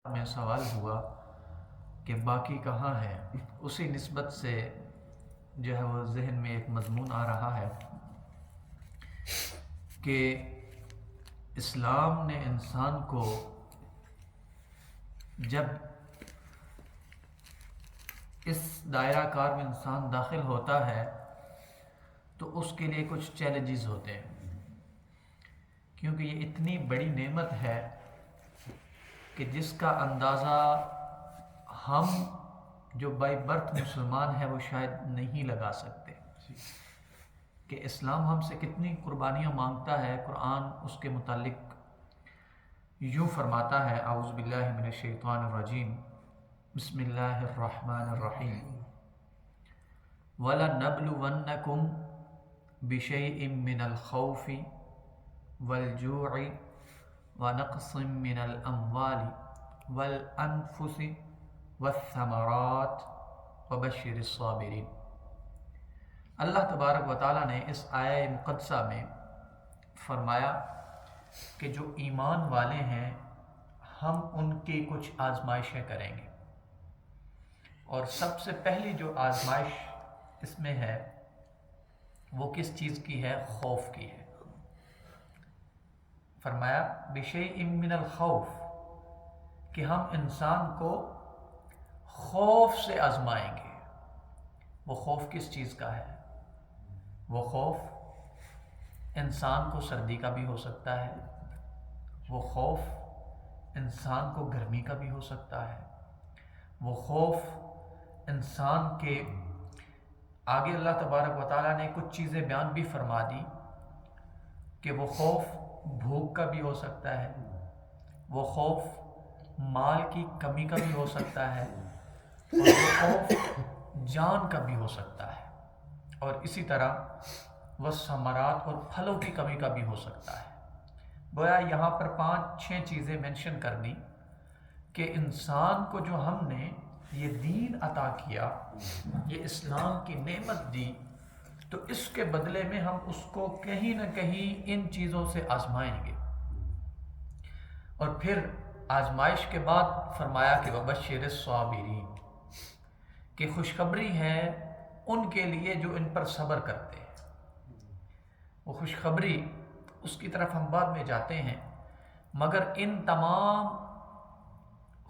میں سوال ہوا کہ باقی کہاں ہے، اسی نسبت سے جو ہے وہ ذہن میں ایک مضمون آ رہا ہے کہ اسلام نے انسان کو جب اس دائرہ کار میں انسان داخل ہوتا ہے تو اس کے لیے کچھ چیلنجز ہوتے ہیں، کیونکہ یہ اتنی بڑی نعمت ہے کہ جس کا اندازہ ہم جو بائی برتھ مسلمان ہیں وہ شاید نہیں لگا سکتے کہ اسلام ہم سے کتنی قربانیاں مانگتا ہے۔ قرآن اس کے متعلق یوں فرماتا ہے، اعوذ باللہ من الشیطان الرجیم، بسم اللہ الرحمن الرحیم، وَلَنَبْلُوَنَّكُمْ بِشَيْءٍ مِّنَ الْخَوْفِ وَالْجُوعِ وَنَقْصٍ مِّنَ الْأَمْوَالِ وَالْأَنفُسِ وَالثَّمَرَاتِ وَبَشِّرِ الصَّابِرِينَ۔ اللہ تبارک و تعالیٰ نے اس آیہ مقدسہ میں فرمایا کہ جو ایمان والے ہیں ہم ان کی کچھ آزمائشیں کریں گے، اور سب سے پہلی جو آزمائش اس میں ہے وہ کس چیز کی ہے؟ خوف کی ہے۔ فرمایا بِشَيْءٍ مِّنَ الْخَوْفِ، کہ ہم انسان کو خوف سے آزمائیں گے۔ وہ خوف کس چیز کا ہے؟ وہ خوف انسان کو سردی کا بھی ہو سکتا ہے، وہ خوف انسان کو گرمی کا بھی ہو سکتا ہے، وہ خوف انسان کے آگے اللہ تبارک و تعالیٰ نے کچھ چیزیں بیان بھی فرما دی کہ وہ خوف بھوک کا بھی ہو سکتا ہے، وہ خوف مال کی کمی کا بھی ہو سکتا ہے، اور وہ خوف جان کا بھی ہو سکتا ہے، اور اسی طرح وہ ثمرات اور پھلوں کی کمی کا بھی ہو سکتا ہے۔ گویا یہاں پر 5-6 چیزیں مینشن کر دی کہ انسان کو جو ہم نے یہ دین عطا کیا، یہ اسلام کی نعمت دی، تو اس کے بدلے میں ہم اس کو کہیں نہ کہیں ان چیزوں سے آزمائیں گے۔ اور پھر آزمائش کے بعد فرمایا کہ وَبَشِّرِ الصَّابِرِينَ، کہ خوشخبری ہے ان کے لیے جو ان پر صبر کرتے ہیں۔ وہ خوشخبری اس کی طرف ہم بعد میں جاتے ہیں، مگر ان تمام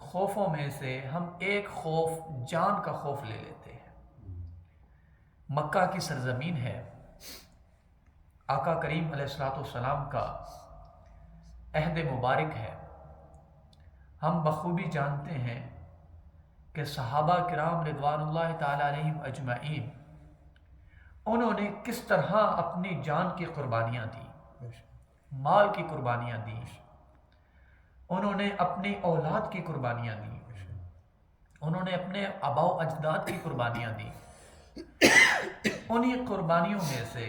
خوفوں میں سے ہم ایک خوف جان کا خوف لے لیتے ہیں۔ مکہ کی سرزمین ہے، آقا کریم علیہ السلام کا عہد مبارک ہے۔ ہم بخوبی جانتے ہیں کہ صحابہ کرام رضوان اللہ تعالی علیہم اجمعین انہوں نے کس طرح اپنی جان کی قربانیاں دی، مال کی قربانیاں دی، انہوں نے اپنی اولاد کی قربانیاں دی، انہوں نے اپنے آباء و اجداد کی قربانیاں دی۔ انہی قربانیوں میں سے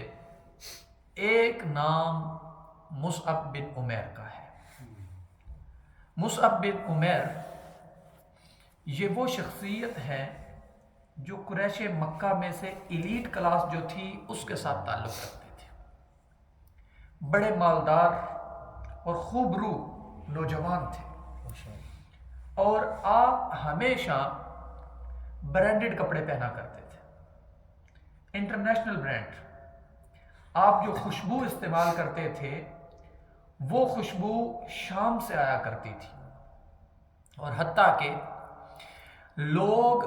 ایک نام مصعب بن عمیر کا ہے۔ مصعب بن عمیر یہ وہ شخصیت ہے جو قریش مکہ میں سے ایلیٹ کلاس جو تھی اس کے ساتھ تعلق رکھتے تھے، بڑے مالدار اور خوب رو نوجوان تھے، اور آپ ہمیشہ برانڈڈ کپڑے پہنا کرتے تھے، انٹرنیشنل برانڈ۔ آپ جو خوشبو استعمال کرتے تھے وہ خوشبو شام سے آیا کرتی تھی، اور حتیٰ کہ لوگ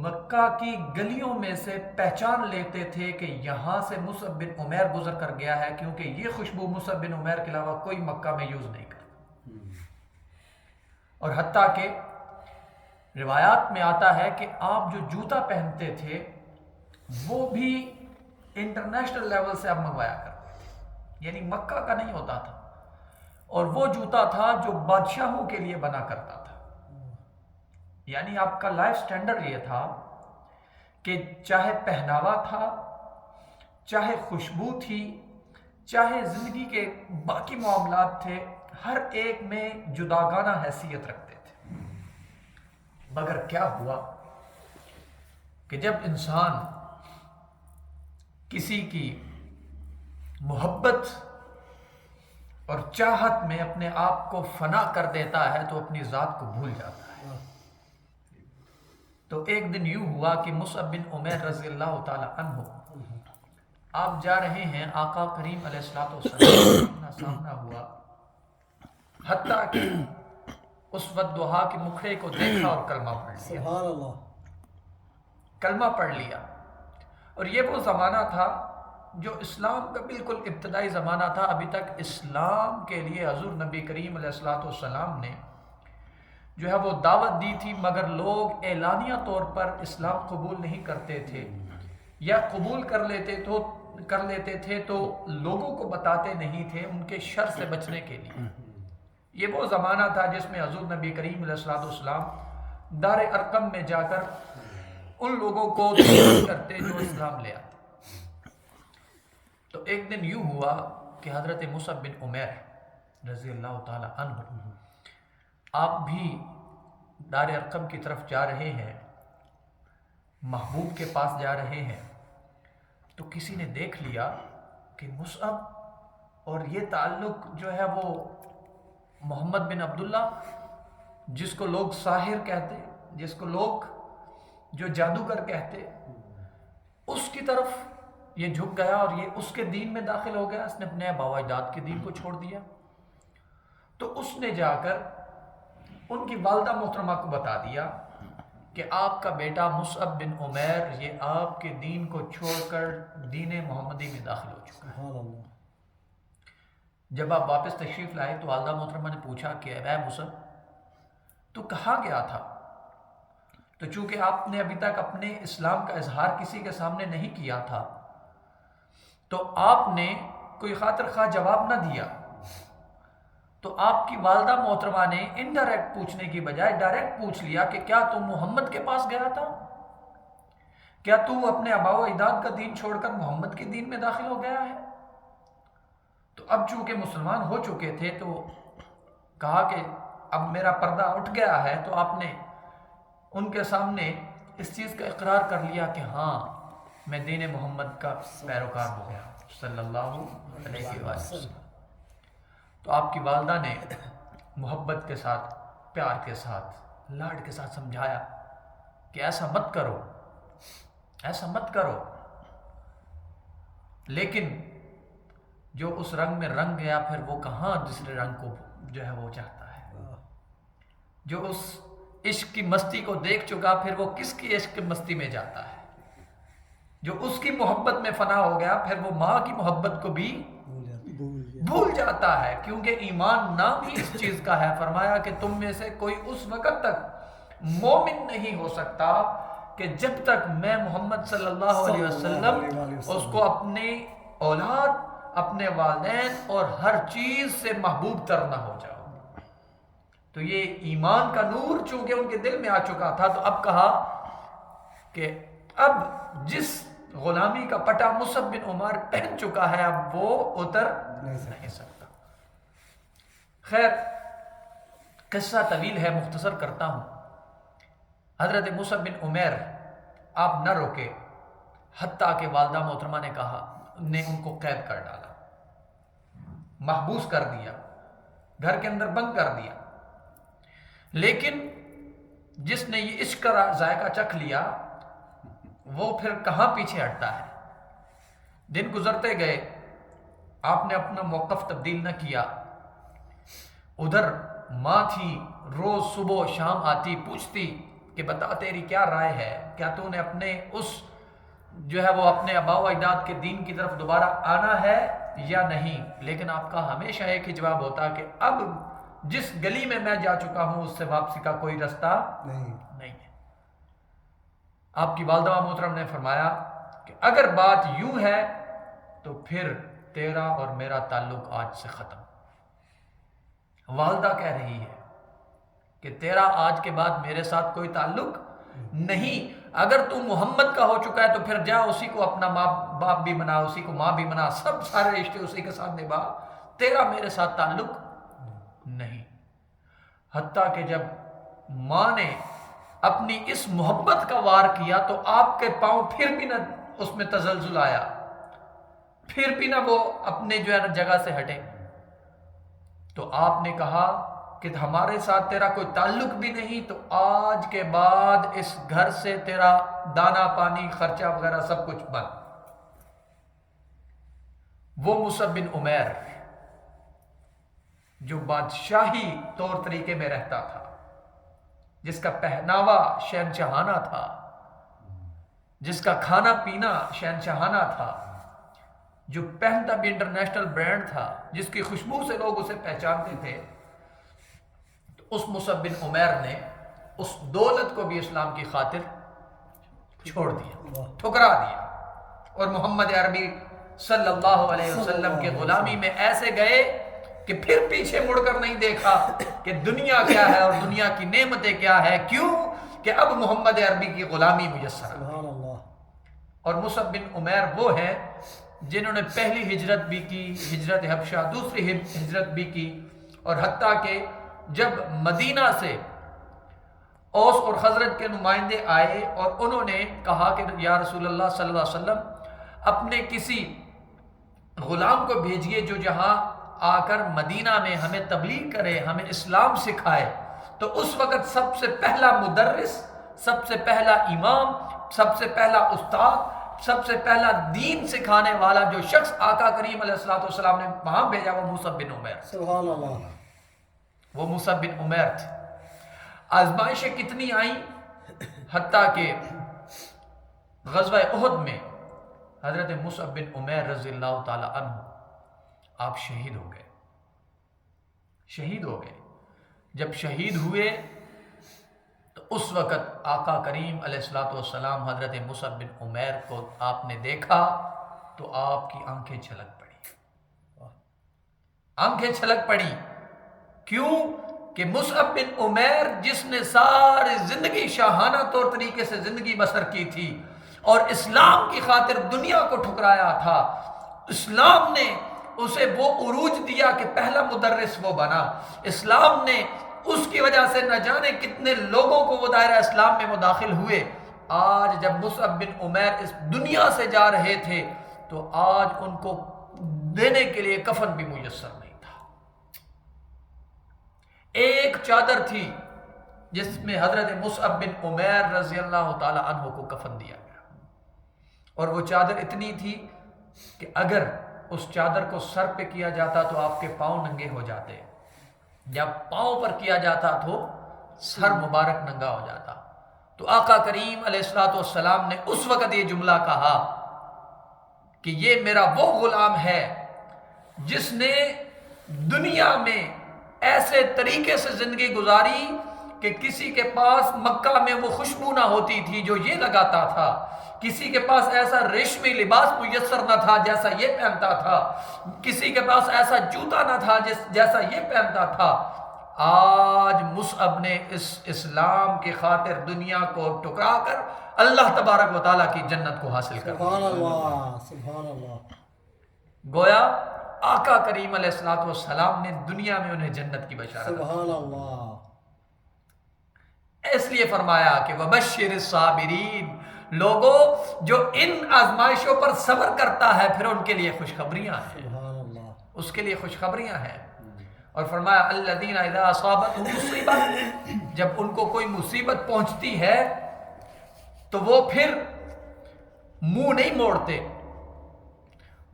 مکہ کی گلیوں میں سے پہچان لیتے تھے کہ یہاں سے مصعب بن عمیر گزر کر گیا ہے، کیونکہ یہ خوشبو مصعب بن عمیر کے علاوہ کوئی مکہ میں یوز نہیں کرتا۔ اور حتیٰ کہ روایات میں آتا ہے کہ آپ جو جوتا پہنتے تھے وہ بھی انٹرنیشنل لیول سے آپ منگوایا کرتے تھے، یعنی مکہ کا نہیں ہوتا تھا، اور وہ جوتا تھا جو بادشاہوں کے لیے بنا کرتا تھا۔ یعنی آپ کا لائف سٹینڈرڈ یہ تھا کہ چاہے پہناوا تھا، چاہے خوشبو تھی، چاہے زندگی کے باقی معاملات تھے، ہر ایک میں جداگانہ حیثیت رکھتے تھے۔ مگر کیا ہوا کہ جب انسان کسی کی محبت اور چاہت میں اپنے آپ کو فنا کر دیتا ہے تو اپنی ذات کو بھول جاتا ہے۔ تو ایک دن یوں ہوا کہ مصعب بن عمیر رضی اللہ تعالی عنہ آپ جا رہے ہیں، آقا کریم علیہ الصلوۃ والسلام کا سامنا ہوا، حتیٰ کہ اس وقت دعا کے مکھڑے کو دیکھا اور کلمہ پڑھ لیا۔ سبحان اللہ۔ کلمہ پڑھ لیا۔ اور یہ وہ زمانہ تھا جو اسلام کا بالکل ابتدائی زمانہ تھا۔ ابھی تک اسلام کے لیے حضور نبی کریم علیہ الصلوۃ والسلام نے جو ہے وہ دعوت دی تھی، مگر لوگ اعلانیہ طور پر اسلام قبول نہیں کرتے تھے، یا قبول کر لیتے تھے تو لوگوں کو بتاتے نہیں تھے ان کے شر سے بچنے کے لیے۔ یہ وہ زمانہ تھا جس میں حضور نبی کریم علیہ الصلوۃ والسلام دار ارقم میں جا کر ان لوگوں کو دعوت کرتے جو اسلام لے آتے۔ تو ایک دن یوں ہوا کہ حضرت مصعب بن عمیر رضی اللہ تعالی عنہ آپ بھی دار ارقم کی طرف جا رہے ہیں، محبوب کے پاس جا رہے ہیں، تو کسی نے دیکھ لیا کہ مصعب اور یہ تعلق جو ہے وہ محمد بن عبداللہ، جس کو لوگ ساحر کہتے، جس کو لوگ جو جادوگر کہتے، اس کی طرف یہ جھک گیا اور یہ اس کے دین میں داخل ہو گیا۔ اس نے اپنے آبا و اجداد کے دین کو چھوڑ دیا۔ تو اس نے جا کر ان کی والدہ محترمہ کو بتا دیا کہ آپ کا بیٹا مصعب بن عمیر یہ آپ کے دین کو چھوڑ کر دین محمدی میں داخل ہو چکا ہے۔ سبحان اللہ۔ جب آپ واپس تشریف لائے تو والدہ محترمہ نے پوچھا کہ اے مصعب تو کہاں گیا تھا؟ تو چونکہ آپ نے ابھی تک اپنے اسلام کا اظہار کسی کے سامنے نہیں کیا تھا تو آپ نے کوئی خاطر خواہ جواب نہ دیا، تو آپ کی والدہ محترمہ نے انڈائریکٹ پوچھنے کی بجائے ڈائریکٹ پوچھ لیا کہ کیا تم محمد کے پاس گیا تھا؟ کیا تو اپنے آبا و اجداد کا دین چھوڑ کر محمد کے دین میں داخل ہو گیا ہے؟ تو اب چونکہ مسلمان ہو چکے تھے تو کہا کہ اب میرا پردہ اٹھ گیا ہے، تو آپ نے ان کے سامنے اس چیز کا اقرار کر لیا کہ ہاں میں دین محمد کا پیروکار ہو گیا صلی اللہ علیہ وسلم۔ تو آپ کی والدہ نے محبت کے ساتھ، پیار کے ساتھ، لاڈ کے ساتھ سمجھایا کہ ایسا مت کرو، ایسا مت کرو، لیکن جو اس رنگ میں رنگ گیا پھر وہ کہاں دوسرے رنگ کو جو ہے وہ چاہتا ہے، جو اس عشق کی مستی کو دیکھ چکا پھر وہ کس کی عشق کی مستی میں جاتا ہے، جو اس کی محبت میں فنا ہو گیا پھر وہ ماں کی محبت کو بھی بھول جاتا ہے، کیونکہ ایمان نام ہی اس چیز کا ہے۔ فرمایا کہ تم میں سے کوئی اس وقت تک مومن نہیں ہو سکتا کہ جب تک میں محمد صلی اللہ علیہ وسلم اس کو اپنی اولاد، اپنے والدین اور ہر چیز سے محبوب تر نہ ہو جاؤ۔ تو یہ ایمان کا نور چونکہ ان کے دل میں آ چکا تھا، تو اب کہا کہ اب جس غلامی کا پٹا مصعب بن عمیر پہن چکا ہے اب وہ اتر نہیں سکتا۔ خیر قصہ طویل ہے، مختصر کرتا ہوں۔ حضرت مصعب بن عمیر آپ نہ روکے، حتیٰ کہ والدہ محترمہ نے کہا، نے ان کو قید کر ڈالا، محبوس کر دیا، گھر کے اندر بند کر دیا۔ لیکن جس نے یہ عشق کا ذائقہ چکھ لیا وہ پھر کہاں پیچھے ہٹتا ہے۔ دن گزرتے گئے، آپ نے اپنا موقف تبدیل نہ کیا۔ ادھر ماں تھی، روز صبح و شام آتی، پوچھتی کہ بتا تیری کیا رائے ہے، کیا تو نے اپنے اس جو ہے وہ اپنے آبا و اجداد کے دین کی طرف دوبارہ آنا ہے یا نہیں؟ لیکن آپ کا ہمیشہ ایک ہی جواب ہوتا کہ اب جس گلی میں میں جا چکا ہوں اس سے واپسی کا کوئی رستہ نہیں ہے۔ آپ کی والدہ محترم نے فرمایا کہ اگر بات یوں ہے تو پھر تیرا اور میرا تعلق آج سے ختم۔ والدہ کہہ رہی ہے کہ تیرا آج کے بعد میرے ساتھ کوئی تعلق نہیں، اگر تو محمد کا ہو چکا ہے تو پھر جا اسی کو اپنا ماں باپ بھی بنا، اسی کو ماں بھی بنا، سب سارے رشتے اسی کے ساتھ نبھا، تیرا میرے ساتھ تعلق نہیں۔ حتیٰ کہ جب ماں نے اپنی اس محبت کا وار کیا تو آپ کے پاؤں پھر بھی نہ اس میں تزلزل آیا، پھر بھی نہ وہ اپنے جو ہے نا جگہ سے ہٹے۔ تو آپ نے کہا کہ ہمارے ساتھ تیرا کوئی تعلق بھی نہیں، تو آج کے بعد اس گھر سے تیرا دانا پانی خرچہ وغیرہ سب کچھ بند۔ وہ مصعب بن عمیر جو بادشاہی طور طریقے میں رہتا تھا، جس کا پہناوا شہنشاہانہ تھا، جس کا کھانا پینا شہنشاہانہ تھا، جو پہنتا بھی انٹرنیشنل برانڈ تھا، جس کی خوشبو سے لوگ اسے پہچانتے تھے، تو اس مصعب بن عمیر نے اس دولت کو بھی اسلام کی خاطر چھوڑ دیا، ٹھکرا دیا، اور محمد عربی صلی اللہ علیہ وسلم کے غلامی میں ایسے گئے کہ پھر پیچھے مڑ کر نہیں دیکھا کہ دنیا کیا ہے اور دنیا کی نعمتیں کیا ہے۔ کیوں کہ اب محمد عربی کی غلامی میسر ہے۔ اور مصعب بن عمیر وہ ہیں جنہوں نے پہلی ہجرت بھی کی، ہجرت حبشہ، دوسری ہجرت بھی کی، اور حتیٰ کہ جب مدینہ سے اوس اور خزرج کے نمائندے آئے اور انہوں نے کہا کہ یا رسول اللہ صلی اللہ علیہ وسلم اپنے کسی غلام کو بھیجئے جو جہاں آ کر مدینہ میں ہمیں تبلیغ کرے، ہمیں اسلام سکھائے، تو اس وقت سب سے پہلا مدرس، سب سے پہلا امام، سب سے پہلا استاد، سب سے پہلا دین سکھانے والا جو شخص آقا کریم علیہ السلام نے وہاں بھیجا وہ مصعب بن عمیر، سبحان اللہ، وہ مصعب بن عمیر تھے۔ آزمائشیں کتنی آئیں، حتیٰ کہ غزوہ احد میں حضرت مصعب بن عمیر رضی اللہ تعالی عنہ آپ شہید ہو گئے، شہید ہو گئے۔ جب شہید ہوئے تو اس وقت آقا کریم علیہ السلام حضرت مصعب بن عمیر کو آپ نے دیکھا تو آپ کی آنکھیں چھلک پڑی، آنکھیں چھلک پڑی۔ کیوں کہ مصعب بن عمیر جس نے ساری زندگی شاہانہ طور طریقے سے زندگی بسر کی تھی اور اسلام کی خاطر دنیا کو ٹھکرایا تھا، اسلام نے اسے وہ عروج دیا کہ پہلا مدرس وہ بنا، اسلام نے اس کی وجہ سے نہ جانے کتنے لوگوں کو وہ دائرہ اسلام میں وہ داخل ہوئے۔ آج جب مصعب بن عمیر اس دنیا سے جا رہے تھے تو آج ان کو دینے کے لیے کفن بھی میسر نہیں تھا۔ ایک چادر تھی جس میں حضرت مصعب بن عمیر رضی اللہ تعالی عنہ کو کفن دیا گیا، اور وہ چادر اتنی تھی کہ اگر اس چادر کو سر پہ کیا جاتا تو آپ کے پاؤں ننگے ہو جاتے، جب پاؤں پر کیا جاتا تو سر مبارک ننگا ہو جاتا۔ تو آقا کریم علیہ السلام نے اس وقت یہ جملہ کہا کہ یہ میرا وہ غلام ہے جس نے دنیا میں ایسے طریقے سے زندگی گزاری کہ کسی کے پاس مکہ میں وہ خوشبو نہ ہوتی تھی جو یہ لگاتا تھا، کسی کے پاس ایسا ریشمی لباس میسر نہ تھا جیسا یہ پہنتا تھا، کسی کے پاس ایسا جوتا نہ تھا جیسا یہ پہنتا تھا۔ آج مصعب نے اس اسلام کی خاطر دنیا کو ٹکرا کر اللہ تبارک و تعالیٰ کی جنت کو حاصل کر سبحان اللہ، سبحان اللہ۔ گویا آقا کریم علیہ السلام نے دنیا میں انہیں جنت کی بشارت دی۔ سبحان اللہ۔ اس لیے فرمایا کہ وبشر الصابرین، لوگوں جو ان آزمائشوں پر صبر کرتا ہے پھر ان کے لیے خوشخبریاں ہیں، سبحان اللہ۔ اس کے لیے خوشخبریاں ہیں۔ اور فرمایا الذین اذا اصابتهم مصیبت، جب ان کو کوئی مصیبت پہنچتی ہے تو وہ پھر منہ نہیں موڑتے،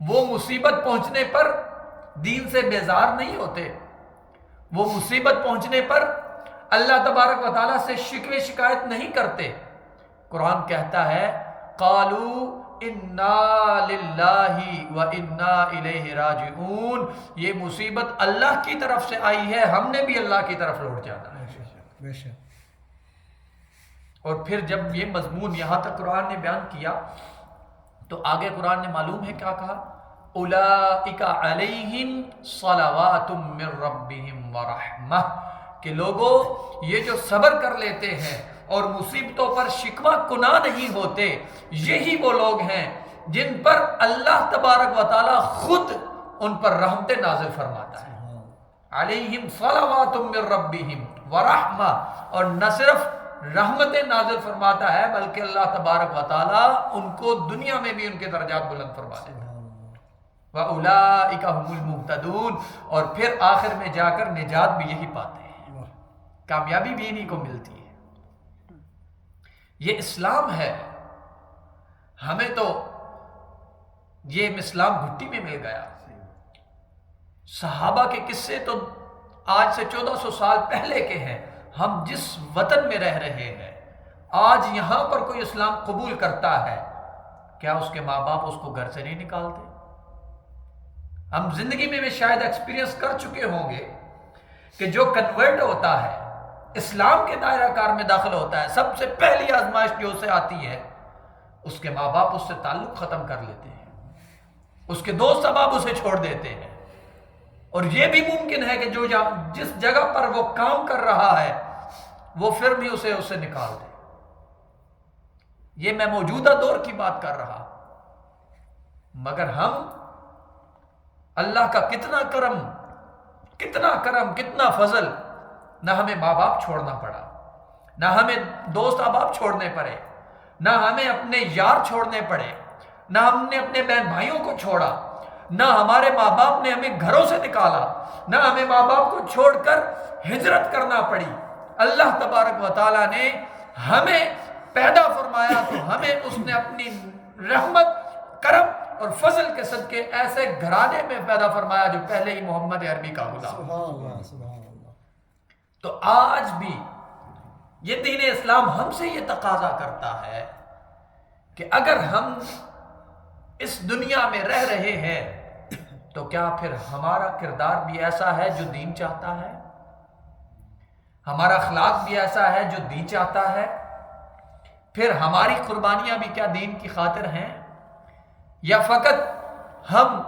وہ مصیبت پہنچنے پر دین سے بیزار نہیں ہوتے، وہ مصیبت پہنچنے پر اللہ تبارک و تعالیٰ سے شکوے شکایت نہیں کرتے۔ قرآن کہتا ہے قالوا انا للہ و انا الیہ راجعون، یہ مصیبت اللہ کی طرف سے آئی ہے، ہم نے بھی اللہ کی طرف لوٹ جانا ہے۔ بے شک۔ اور پھر جب یہ مضمون یہاں تک قرآن نے بیان کیا تو آگے قرآن نے معلوم ہے کیا کہا، اولئک علیہم صلوات من ربہم ورحمہ، کہ لوگوں یہ جو صبر کر لیتے ہیں اور مصیبتوں پر شکوہ کناں نہیں ہوتے، یہی وہ لوگ ہیں جن پر اللہ تبارک و تعالی خود ان پر رحمتیں نازل فرماتا ہے۔ علیہم صلوات من ربہم ورحمہ، اور نہ صرف رحمتیں نازل فرماتا ہے بلکہ اللہ تبارک و تعالی ان کو دنیا میں بھی ان کے درجات بلند فرماتے ہیں۔ وَأُولَٰئِكَ هُمُ الْمُهْتَدُونَ، اور پھر آخر میں جا کر نجات بھی یہی پاتے ہیں، کامیابی بھی انہی کو ملتی ہے۔ یہ اسلام ہے، ہمیں تو یہ اسلام گھٹی میں مل گیا۔ صحابہ کے قصے تو آج سے 1400 سال پہلے کے ہیں۔ ہم جس وطن میں رہ رہے ہیں، آج یہاں پر کوئی اسلام قبول کرتا ہے، کیا اس کے ماں باپ اس کو گھر سے نہیں نکالتے؟ ہم زندگی میں بھی شاید ایکسپیرینس کر چکے ہوں گے کہ جو کنورٹ ہوتا ہے، اسلام کے دائرہ کار میں داخل ہوتا ہے، سب سے پہلی آزمائش جو اسے آتی ہے، اس کے ماں باپ اس سے تعلق ختم کر لیتے ہیں، اس کے دوست احباب اسے چھوڑ دیتے ہیں، اور یہ بھی ممکن ہے کہ جس جگہ پر وہ کام کر رہا ہے وہ پھر بھی اسے نکال دے۔ یہ میں موجودہ دور کی بات کر رہا، مگر ہم اللہ کا کتنا کرم کتنا فضل، نہ ہمیں ماں باپ چھوڑنا پڑا، نہ ہمیں دوست احباب چھوڑنے پڑے، نہ ہمیں اپنے یار چھوڑنے پڑے، نہ ہم نے اپنے بہن بھائیوں کو چھوڑا، نہ ہمارے ماں باپ نے ہمیں گھروں سے نکالا، نہ ہمیں ماں باپ کو چھوڑ کر ہجرت کرنا پڑی۔ اللہ تبارک و تعالیٰ نے ہمیں پیدا فرمایا تو ہمیں اس نے اپنی رحمت، کرم اور فضل کے صدقے ایسے گھرانے میں پیدا فرمایا جو پہلے ہی محمد عربی کا غلام۔ سبحان اللہ، سبحان اللہ۔ تو آج بھی یہ دین اسلام ہم سے یہ تقاضا کرتا ہے کہ اگر ہم اس دنیا میں رہ رہے ہیں تو کیا پھر ہمارا کردار بھی ایسا ہے جو دین چاہتا ہے؟ ہمارا اخلاق بھی ایسا ہے جو دین چاہتا ہے؟ پھر ہماری قربانیاں بھی کیا دین کی خاطر ہیں؟ یا فقط ہم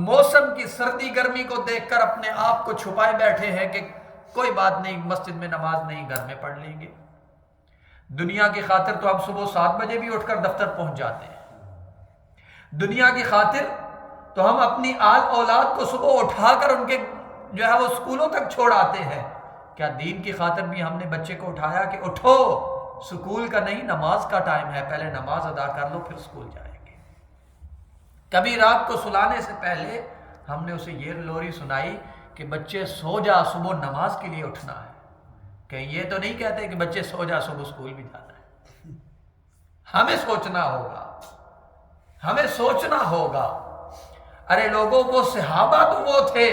موسم کی سردی گرمی کو دیکھ کر اپنے آپ کو چھپائے بیٹھے ہیں کہ کوئی بات نہیں، مسجد میں نماز نہیں، گھر میں پڑھ لیں گے؟ دنیا کی خاطر تو ہم صبح 7 بجے بھی اٹھ کر دفتر پہنچ جاتے ہیں، دنیا کی خاطر تو ہم اپنی آل اولاد کو صبح اٹھا کر ان کے جو ہے وہ اسکولوں تک چھوڑ آتے ہیں۔ کیا دین کی خاطر بھی ہم نے بچے کو اٹھایا کہ اٹھو، سکول کا نہیں، نماز کا ٹائم ہے، پہلے نماز ادا کر لو پھر سکول جائیں گے؟ کبھی رات کو سلانے سے پہلے ہم نے اسے یہ لوری سنائی کہ بچے سو جا، صبح نماز کے لیے اٹھنا ہے؟ کہیں یہ تو نہیں کہتے کہ بچے سو جا، صبح سکول بھی جانا ہے؟ ہمیں سوچنا ہوگا، ہمیں سوچنا ہوگا۔ ارے لوگوں، وہ صحابہ تو وہ تھے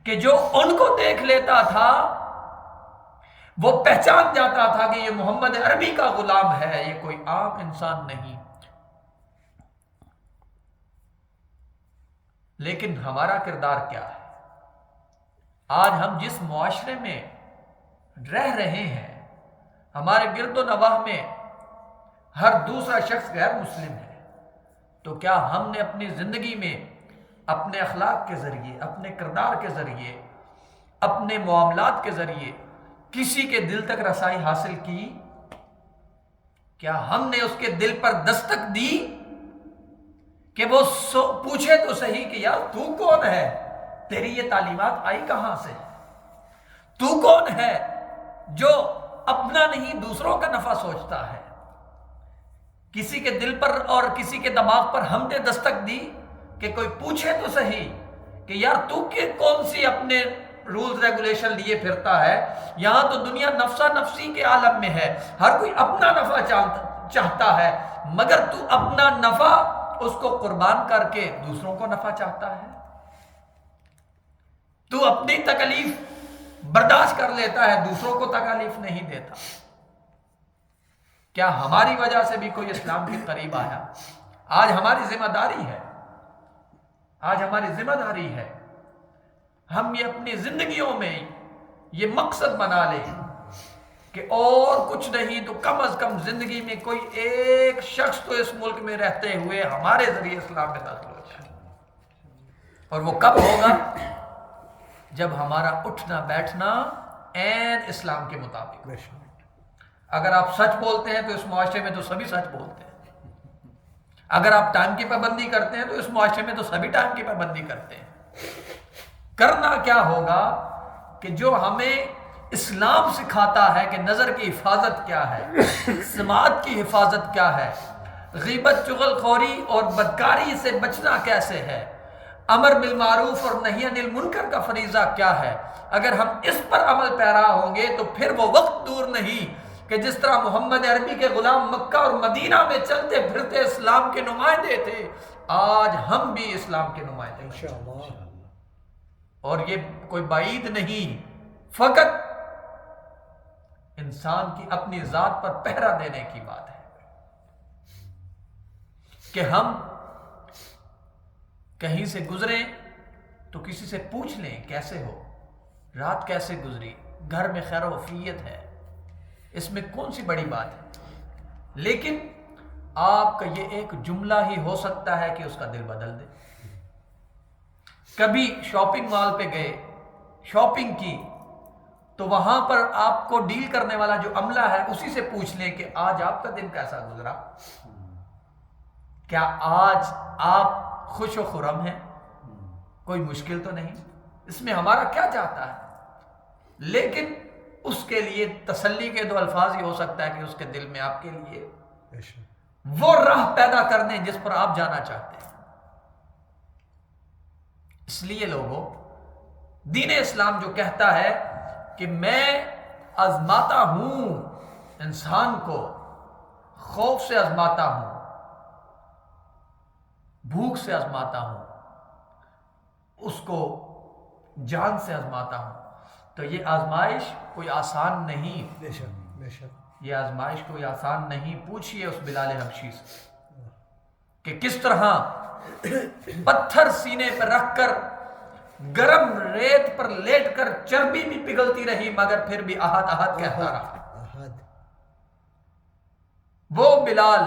کہ جو ان کو دیکھ لیتا تھا وہ پہچان جاتا تھا کہ یہ محمد عربی کا غلام ہے، یہ کوئی عام انسان نہیں۔ لیکن ہمارا کردار کیا ہے؟ آج ہم جس معاشرے میں رہ رہے ہیں، ہمارے گرد و نواح میں ہر دوسرا شخص غیر مسلم ہے، تو کیا ہم نے اپنی زندگی میں اپنے اخلاق کے ذریعے، اپنے کردار کے ذریعے، اپنے معاملات کے ذریعے کسی کے دل تک رسائی حاصل کی؟ کیا ہم نے اس کے دل پر دستک دی کہ وہ پوچھے تو صحیح کہ یار تو کون ہے؟ تیری یہ تعلیمات آئی کہاں سے؟ تو کون ہے جو اپنا نہیں دوسروں کا نفع سوچتا ہے؟ کسی کے دل پر اور کسی کے دماغ پر ہم نے دستک دی کہ کوئی پوچھے تو صحیح کہ یار تو کہ کون سی اپنے رولز ریگولیشن لیے پھرتا ہے؟ یہاں تو دنیا نفسا نفسی کے عالم میں ہے، ہر کوئی اپنا نفع چاہتا ہے، مگر تو اپنا نفع اس کو قربان کر کے دوسروں کو نفع چاہتا ہے؟ تو اپنی تکلیف برداشت کر لیتا ہے، دوسروں کو تکلیف نہیں دیتا۔ کیا ہماری وجہ سے بھی کوئی اسلام کے قریب آیا؟ آج ہماری ذمہ داری ہے، آج ہماری ذمہ داری ہے ہم یہ اپنی زندگیوں میں یہ مقصد بنا لیں کہ اور کچھ نہیں تو کم از کم زندگی میں کوئی ایک شخص تو اس ملک میں رہتے ہوئے ہمارے ذریعے اسلام میں داخل ہو جائے۔ اور وہ کب ہوگا؟ جب ہمارا اٹھنا بیٹھنا عین اسلام کے مطابق۔ اگر آپ سچ بولتے ہیں تو اس معاشرے میں تو سبھی سچ بولتے ہیں، اگر آپ ٹائم کی پابندی کرتے ہیں تو اس معاشرے میں تو سبھی ٹائم کی پابندی کرتے ہیں۔ کرنا کیا ہوگا کہ جو ہمیں اسلام سکھاتا ہے کہ نظر کی حفاظت کیا ہے، سماعت کی حفاظت کیا ہے، غیبت چغل خوری اور بدکاری سے بچنا کیسے ہے، امر بالمعروف اور نہی عن المنکر کا فریضہ کیا ہے، اگر ہم اس پر عمل پیرا ہوں گے تو پھر وہ وقت دور نہیں کہ جس طرح محمد عربی کے غلام مکہ اور مدینہ میں چلتے پھرتے اسلام کے نمائندے تھے، آج ہم بھی اسلام کے نمائندے ہیں انشاءاللہ۔ اور یہ کوئی بعید نہیں، فقط انسان کی اپنی ذات پر پہرا دینے کی بات ہے کہ ہم کہیں سے گزریں تو کسی سے پوچھ لیں کیسے ہو، رات کیسے گزری، گھر میں خیر و عافیت ہے، اس میں کون سی بڑی بات ہے۔ لیکن آپ کا یہ ایک جملہ ہی ہو سکتا ہے کہ اس کا دل بدل دے۔ کبھی شاپنگ مال پہ گئے، شاپنگ کی، تو وہاں پر آپ کو ڈیل کرنے والا جو عملہ ہے اسی سے پوچھ لیں کہ آج آپ کا دن کیسا گزرا، کیا آج آپ خوش و خرم ہیں، کوئی مشکل تو نہیں، اس میں ہمارا کیا جاتا ہے۔ لیکن اس کے لیے تسلی کے دو الفاظ ہی ہو سکتا ہے کہ اس کے دل میں آپ کے لیے وہ راہ پیدا کر دیں جس پر آپ جانا چاہتے ہیں۔ اس لیے لوگوں، دین اسلام جو کہتا ہے کہ میں آزماتا ہوں انسان کو، خوف سے آزماتا ہوں، بھوک سے آزماتا ہوں، اس کو جان سے آزماتا ہوں، تو یہ آزمائش کوئی آسان نہیں، بے شک بے شک۔ یہ آزمائش کوئی آسان نہیں۔ پوچھئے اس بلال حبشی سے کہ کس طرح پتھر سینے پر رکھ کر گرم ریت پر لیٹ کر چربی بھی پگھلتی رہی مگر پھر بھی احد احد کہتا رہا۔ احد۔ وہ بلال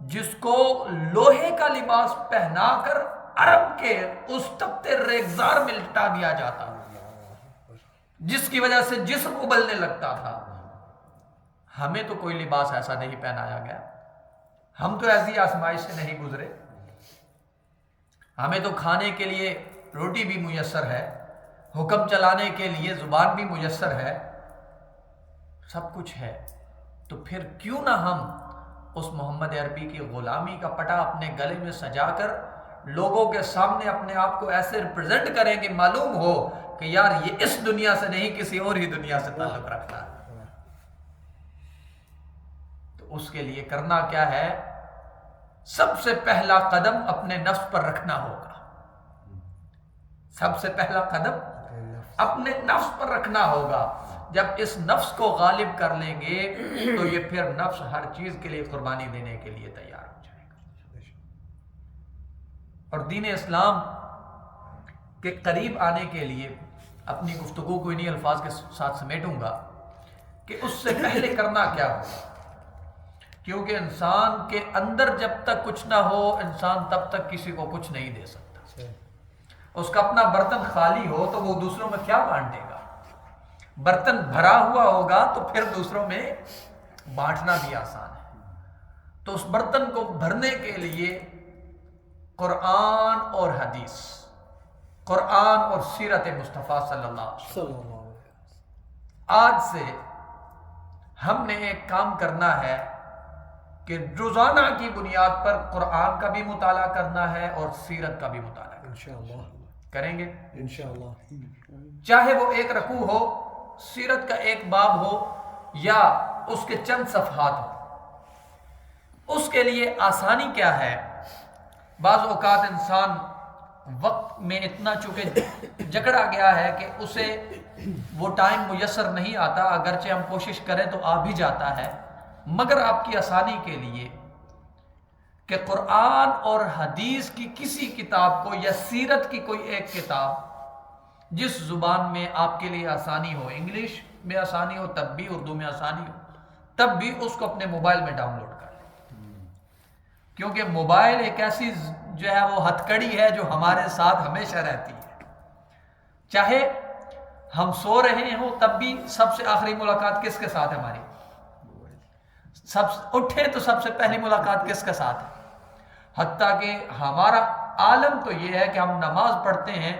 جس کو لوہے کا لباس پہنا کر عرب کے اس تپتے ریگزار میں لٹا دیا جاتا، جس کی وجہ سے جسم ابلنے لگتا تھا، ہمیں تو کوئی لباس ایسا نہیں پہنایا گیا، ہم تو ایسی آزمائش سے نہیں گزرے، ہمیں تو کھانے کے لیے روٹی بھی میسر ہے، حکم چلانے کے لیے زبان بھی میسر ہے، سب کچھ ہے، تو پھر کیوں نہ ہم اس محمد عربی کی غلامی کا پٹا اپنے گلے میں سجا کر لوگوں کے سامنے اپنے آپ کو ایسے ریپرزینٹ کریں کہ معلوم ہو کہ یار یہ اس دنیا سے نہیں کسی اور ہی دنیا سے تعلق رکھتا ہے۔ تو اس کے لیے کرنا کیا ہے؟ سب سے پہلا قدم اپنے نفس پر رکھنا ہوگا، سب سے پہلا قدم اپنے نفس پر رکھنا ہوگا۔ جب اس نفس کو غالب کر لیں گے تو یہ پھر نفس ہر چیز کے لیے قربانی دینے کے لیے تیار ہو جائے گا۔ اور دین اسلام کے قریب آنے کے لیے اپنی گفتگو کو انہی الفاظ کے ساتھ سمیٹوں گا کہ اس سے پہلے کرنا کیا ہوگا، کیونکہ انسان کے اندر جب تک کچھ نہ ہو انسان تب تک کسی کو کچھ نہیں دے سکتا۔ اس کا اپنا برتن خالی ہو تو وہ دوسروں میں کیا بانٹے گا، برتن بھرا ہوا ہوگا تو پھر دوسروں میں بانٹنا بھی آسان ہے۔ تو اس برتن کو بھرنے کے لیے قرآن اور حدیث، قرآن اور سیرت مصطفیٰ صلی اللہ علیہ وسلم۔ آج سے ہم نے ایک کام کرنا ہے کہ روزانہ کی بنیاد پر قرآن کا بھی مطالعہ کرنا ہے اور سیرت کا بھی مطالعہ کرنا ہے۔ انشاءاللہ کریں گے انشاءاللہ۔ چاہے وہ ایک رکوع ہو، سیرت کا ایک باب ہو یا اس کے چند صفحات ہو۔ اس کے لیے آسانی کیا ہے؟ بعض اوقات انسان وقت میں اتنا چونکہ جکڑا گیا ہے کہ اسے وہ ٹائم میسر نہیں آتا، اگرچہ ہم کوشش کریں تو آ بھی جاتا ہے، مگر آپ کی آسانی کے لیے کہ قرآن اور حدیث کی کسی کتاب کو یا سیرت کی کوئی ایک کتاب جس زبان میں آپ کے لیے آسانی ہو، انگلش میں آسانی ہو تب بھی، اردو میں آسانی ہو تب بھی، اس کو اپنے موبائل میں ڈاؤن لوڈ کر لیں، کیونکہ موبائل ایک ایسی جو ہے وہ ہتھ کڑی ہے جو ہمارے ساتھ ہمیشہ رہتی ہے، چاہے ہم سو رہے ہوں تب بھی سب سے آخری ملاقات کس کے ساتھ ہے ہماری، سب اٹھے تو سب سے پہلی ملاقات کس کے ساتھ ہے، حتیٰ کہ ہمارا عالم تو یہ ہے کہ ہم نماز پڑھتے ہیں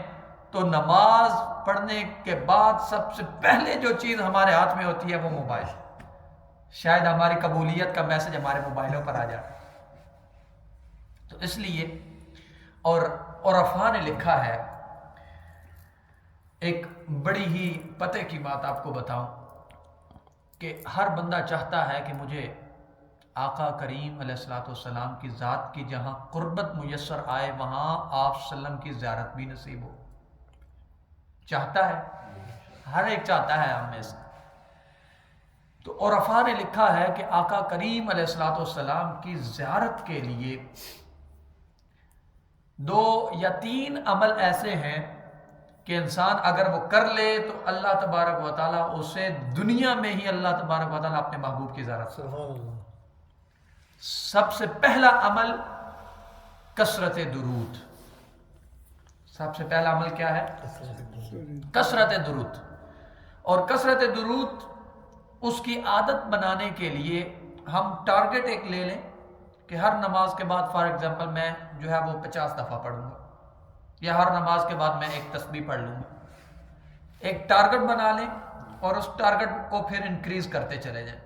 تو نماز پڑھنے کے بعد سب سے پہلے جو چیز ہمارے ہاتھ میں ہوتی ہے وہ موبائل، شاید ہماری قبولیت کا میسج ہمارے موبائلوں پر آ جائے. تو اس لیے اور عرفاء نے لکھا ہے، ایک بڑی ہی پتے کی بات آپ کو بتاؤں کہ ہر بندہ چاہتا ہے کہ مجھے آقا کریم علیہ الصلوۃ والسلام کی ذات کی جہاں قربت میسر آئے وہاں آپ صلی اللہ علیہ وسلم کی زیارت بھی نصیب ہو. چاہتا ہے، ہر ایک چاہتا ہے ہم میں سے. تو عرفاء نے لکھا ہے کہ آقا کریم علیہ الصلوۃ والسلام کی زیارت کے لیے 2 یا 3 عمل ایسے ہیں کہ انسان اگر وہ کر لے تو اللہ تبارک و تعالیٰ اسے دنیا میں ہی اللہ تبارک و تعالیٰ اپنے محبوب کی زیارت. سبحان اللہ. سب سے پہلا عمل کثرت درود. سب سے پہلا عمل کیا ہے؟ کثرت درود. اور کثرت درود اس کی عادت بنانے کے لیے ہم ٹارگٹ ایک لے لیں کہ ہر نماز کے بعد فار ایگزامپل میں جو ہے وہ 50 دفعہ پڑھوں گا، یا ہر نماز کے بعد میں ایک تسبیح پڑھ لوں گا. ایک ٹارگٹ بنا لیں اور اس ٹارگٹ کو پھر انکریز کرتے چلے جائیں.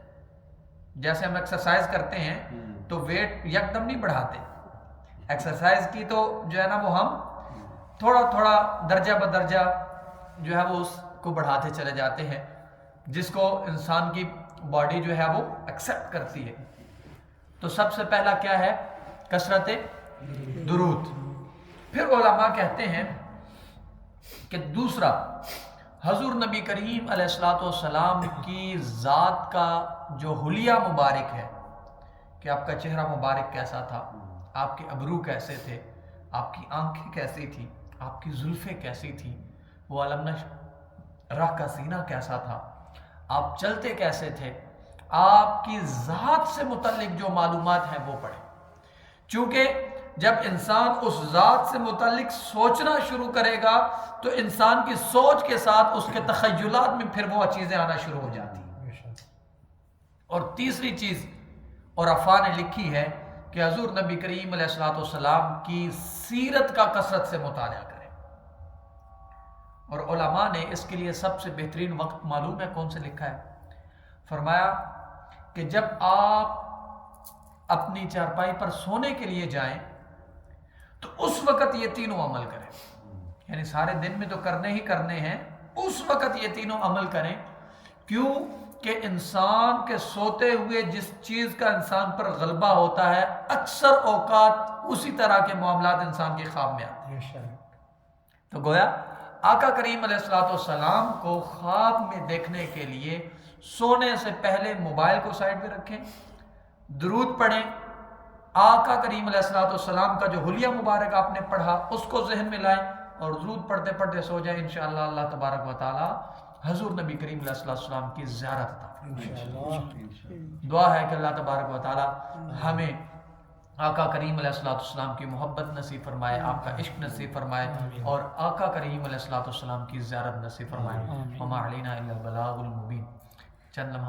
جیسے ہم ایکسرسائز کرتے ہیں تو ویٹ یکدم نہیں بڑھاتے. ایکسرسائز کی تو جو ہے نا وہ ہم تھوڑا تھوڑا درجہ بدرجہ جو ہے وہ اس کو بڑھاتے چلے جاتے ہیں، جس کو انسان کی باڈی جو ہے وہ ایکسیپٹ کرتی ہے. تو سب سے پہلا کیا ہے؟ کثرت درود. پھر علماء کہتے ہیں کہ دوسرا حضور نبی کریم علیہ الصلوۃ والسلام کی ذات کا جو حلیہ مبارک ہے کہ آپ کا چہرہ مبارک کیسا تھا، آپ کے ابرو کیسے تھے، آپ کی آنکھیں کیسی تھی، آپ کی زلفیں کیسی تھیں، وہ علم راہ کا سینہ کیسا تھا، آپ چلتے کیسے تھے، آپ کی ذات سے متعلق جو معلومات ہیں وہ پڑھیں. چونکہ جب انسان اس ذات سے متعلق سوچنا شروع کرے گا تو انسان کی سوچ کے ساتھ اس کے تخیلات میں پھر وہ چیزیں آنا شروع ہو جاتی ہیں. اور تیسری چیز عرفاء نے لکھی ہے کہ حضور نبی کریم علیہ الصلوۃ والسلام کی سیرت کا کثرت سے مطالعہ کریں. اور علماء نے اس کے لیے سب سے بہترین وقت معلوم ہے کون سے لکھا ہے؟ فرمایا کہ جب آپ اپنی چارپائی پر سونے کے لیے جائیں تو اس وقت یہ تینوں عمل کریں. یعنی سارے دن میں تو کرنے ہی کرنے ہیں، اس وقت یہ تینوں عمل کریں. کیوں کہ انسان کے سوتے ہوئے جس چیز کا انسان پر غلبہ ہوتا ہے اکثر اوقات اسی طرح کے معاملات انسان کے خواب میں آتے ہیں. تو گویا آقا کریم علیہ الصلوۃ والسلام کو خواب میں دیکھنے کے لیے سونے سے پہلے موبائل کو سائڈ پہ رکھیں، درود پڑھیں، آقا کریم علیہ الصلوۃ والسلام کا جو حلیہ مبارک آپ نے پڑھا اس کو ذہن میں لائیں اور درود پڑھتے پڑھتے سو جائیں. انشاءاللہ اللہ تبارک و تعالی حضور نبی کریم علیہ الصلوۃ والسلام کی زیارت عطا فرمائے. دعا ہے کہ اللہ تبارک و تعالی ہمیں آقا کریم علیہ الصلوۃ والسلام کی محبت نصیب فرمائے، آپ کا عشق نصیب فرمائے اور آقا کریم علیہ الصلوۃ والسلام کی زیارت نصیب فرمائے. وما علینا الا البلاغ المبین. چند